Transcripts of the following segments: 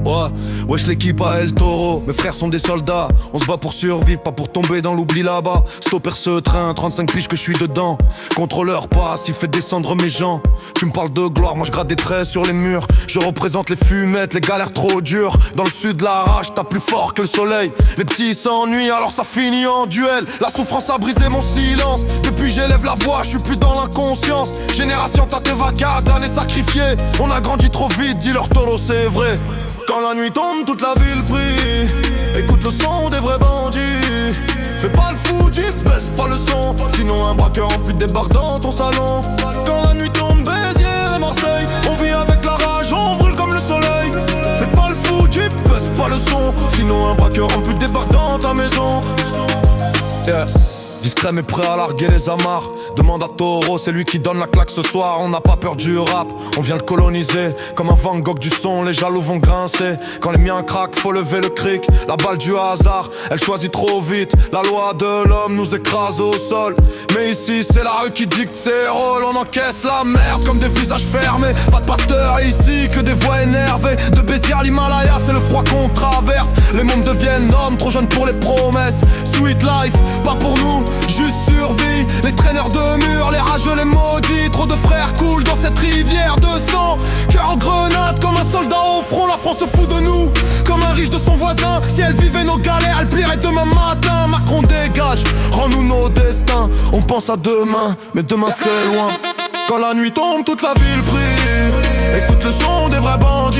Ouais, wesh l'équipe à El Toro, mes frères sont des soldats. On se bat pour survivre, pas pour tomber dans l'oubli là-bas. Stopper ce train, 35 piges que je suis dedans. Contrôleur passe, il fait descendre mes gens. Tu me parles de gloire, moi je gratte des traits sur les murs. Je représente les fumettes, les galères trop dures. Dans le sud la rage, t'as plus fort que le soleil. Les petits s'ennuient, alors ça finit en duel. La souffrance a brisé mon silence. Depuis j'élève la voix, je suis plus dans l'inconscience. Génération t'as tes vacances, d'années sacrifiées. On a grandi trop vite, dis leur tolo c'est vrai. Quand la nuit tombe, toute la ville prie. Écoute le son des vrais bandits. Fais pas le fou, baisse pas le son. Sinon un braqueur en pute débarque dans ton salon. Quand la nuit tombe, Béziers et Marseille. On vit avec la rage, on brûle comme le soleil. Fais pas le fou, baisse pas le son. Sinon un braqueur en pute débarque dans ta maison. Yeah. Discret mais prêt à larguer les amarres. Demande à Toro, c'est lui qui donne la claque ce soir. On n'a pas peur du rap, on vient le coloniser. Comme un Van Gogh du son, les jaloux vont grincer. Quand les miens craquent, faut lever le cric. La balle du hasard, elle choisit trop vite. La loi de l'homme nous écrase au sol. Mais ici c'est la rue qui dicte ses rôles. On encaisse la merde comme des visages fermés. Pas de pasteur ici, que des voix énervées. De Béziers à l'Himalaya, c'est le froid qu'on traverse. Les mômes deviennent hommes, trop jeunes pour les promesses. Sweet life, pas pour nous, juste survie. Les traîneurs de murs, les rageux, les maudits. Trop de frères coulent dans cette rivière de sang. Cœur en grenade comme un soldat au front. La France se fout de nous comme un riche de son voisin. Si elle vivait nos galères, elle plierait demain matin. Macron dégage, rends-nous nos destins. On pense à demain, mais demain c'est loin. Quand la nuit tombe, toute la ville prie. Écoute le son des vrais bandits.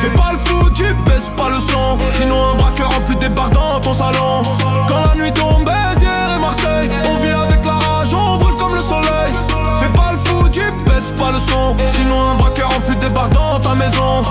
Fais pas le fou, baisse pas le son. Sinon un braqueur en plus débarque dans ton salon. Quand la nuit tombe, Béziers et Marseille. On vit avec la rage, on brûle comme le soleil. Fais pas le fou, baisse pas le son. Sinon un braqueur en plus débarque dans ta maison.